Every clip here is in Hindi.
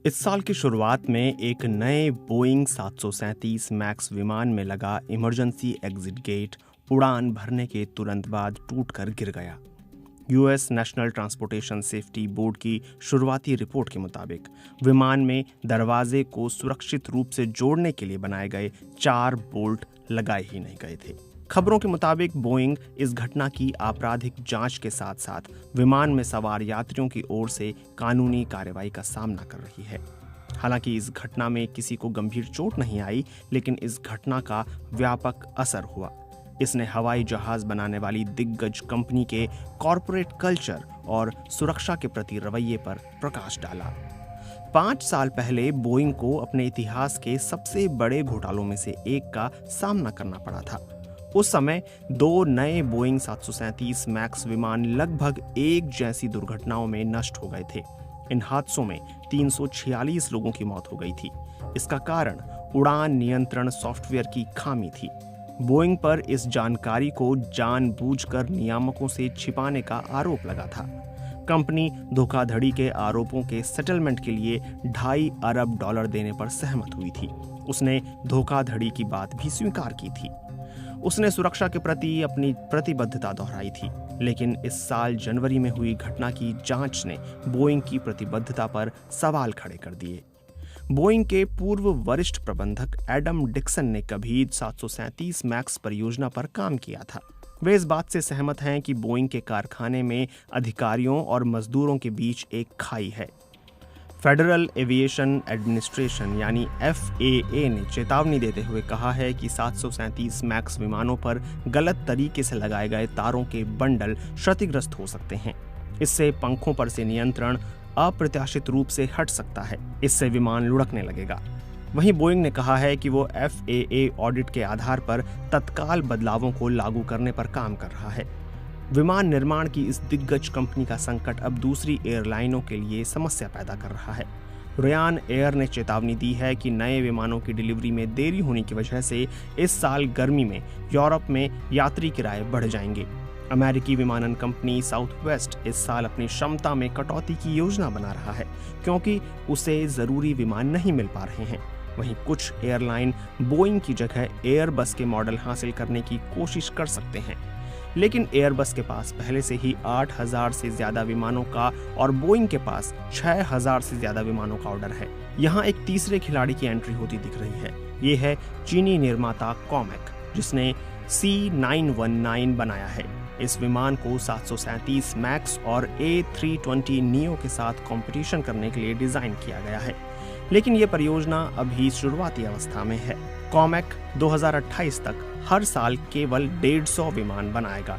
इस साल की शुरुआत में एक नए बोइंग 737 मैक्स विमान में लगा इमरजेंसी एग्जिट गेट उड़ान भरने के तुरंत बाद टूटकर गिर गया। US national transportation safety board की शुरुआती रिपोर्ट के मुताबिक विमान में दरवाजे को सुरक्षित रूप से जोड़ने के लिए बनाए गए 4 बोल्ट लगाए ही नहीं गए थे। खबरों के मुताबिक बोइंग इस घटना की आपराधिक जांच के साथ साथ विमान में सवार यात्रियों की ओर से कानूनी कार्रवाई का सामना कर रही है। हालांकि इस घटना में किसी को गंभीर चोट नहीं आई, लेकिन इस घटना का व्यापक असर हुआ। इसने हवाई जहाज बनाने वाली दिग्गज कंपनी के कॉरपोरेट कल्चर और सुरक्षा के प्रति रवैये पर प्रकाश डाला। 5 साल पहले बोइंग को अपने इतिहास के सबसे बड़े घोटालों में से एक का सामना करना पड़ा था। उस समय 2 नए बोइंग 737 मैक्स विमान लगभग एक जैसी दुर्घटनाओं में नष्ट हो गए थे। इन हादसों में 346 लोगों की मौत हो गई थी। इसका कारण उड़ान नियंत्रण सॉफ्टवेयर की खामी थी। बोइंग पर इस जानकारी को जानबूझकर नियामकों से छिपाने का आरोप लगा था। कंपनी धोखाधड़ी के आरोपों के सेटलमेंट के लिए $2.5 अरब देने पर सहमत हुई थी। उसने धोखाधड़ी की बात भी स्वीकार की थी। उसने सुरक्षा के प्रति अपनी प्रतिबद्धता दोहराई थी, लेकिन इस साल जनवरी में हुई घटना की जांच ने बोइंग की प्रतिबद्धता पर सवाल खड़े कर दिए। बोइंग के पूर्व वरिष्ठ प्रबंधक एडम डिक्सन ने कभी 737 मैक्स परियोजना पर काम किया था। वे इस बात से सहमत हैं कि बोइंग के कारखाने में अधिकारियों और मजदूरों के बीच एक खाई है। फेडरल एविएशन एडमिनिस्ट्रेशन यानी FAA ने चेतावनी देते हुए कहा है कि 737 मैक्स विमानों पर गलत तरीके से लगाए गए तारों के बंडल क्षतिग्रस्त हो सकते हैं। इससे पंखों पर से नियंत्रण अप्रत्याशित रूप से हट सकता है। इससे विमान लुढ़कने लगेगा। वहीं बोइंग ने कहा है कि वो FAA ऑडिट के आधार पर तत्काल बदलावों को लागू करने पर काम कर रहा है। विमान निर्माण की इस दिग्गज कंपनी का संकट अब दूसरी एयरलाइनों के लिए समस्या पैदा कर रहा है। रयान एयर ने चेतावनी दी है कि नए विमानों की डिलीवरी में देरी होने की वजह से इस साल गर्मी में यूरोप में यात्री किराए बढ़ जाएंगे। अमेरिकी विमानन कंपनी साउथवेस्ट इस साल अपनी क्षमता में कटौती की योजना बना रहा है, क्योंकि उसे जरूरी विमान नहीं मिल पा रहे हैं। वहीं कुछ एयरलाइन बोइंग की जगह एयरबस के मॉडल हासिल करने की कोशिश कर सकते हैं, लेकिन एयरबस के पास पहले से ही 8,000 से ज्यादा विमानों का और बोइंग के पास 6,000 से ज्यादा विमानों का ऑर्डर है। यहाँ एक तीसरे खिलाड़ी की एंट्री होती दिख रही है। ये है चीनी निर्माता कॉमेक, जिसने C919 बनाया है। इस विमान को 737 मैक्स और A320 नियो के साथ कंपटीशन करने के लिए डिजाइन किया गया है, लेकिन ये परियोजना अभी शुरुआती अवस्था में है। कॉमेक 2028 तक हर साल केवल 150 विमान बनाएगा।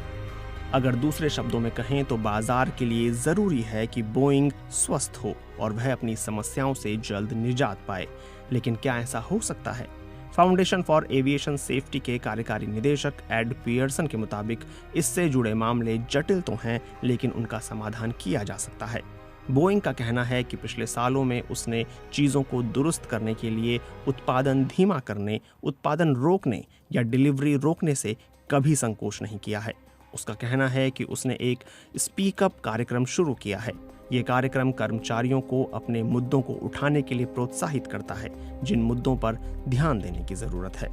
अगर दूसरे शब्दों में कहें तो बाजार के लिए जरूरी है कि बोइंग स्वस्थ हो और वह अपनी समस्याओं से जल्द निजात पाए। लेकिन क्या ऐसा हो सकता है? फाउंडेशन फॉर एविएशन सेफ्टी के कार्यकारी निदेशक एड पियर्सन के मुताबिक इससे जुड़े मामले जटिल तो हैं, लेकिन उनका समाधान किया जा सकता है। बोइंग का कहना है कि पिछले सालों में उसने चीज़ों को दुरुस्त करने के लिए उत्पादन धीमा करने, उत्पादन रोकने या डिलीवरी रोकने से कभी संकोच नहीं किया है। उसका कहना है कि उसने एक स्पीक अप कार्यक्रम शुरू किया है। ये कार्यक्रम कर्मचारियों को अपने मुद्दों को उठाने के लिए प्रोत्साहित करता है, जिन मुद्दों पर ध्यान देने की ज़रूरत है।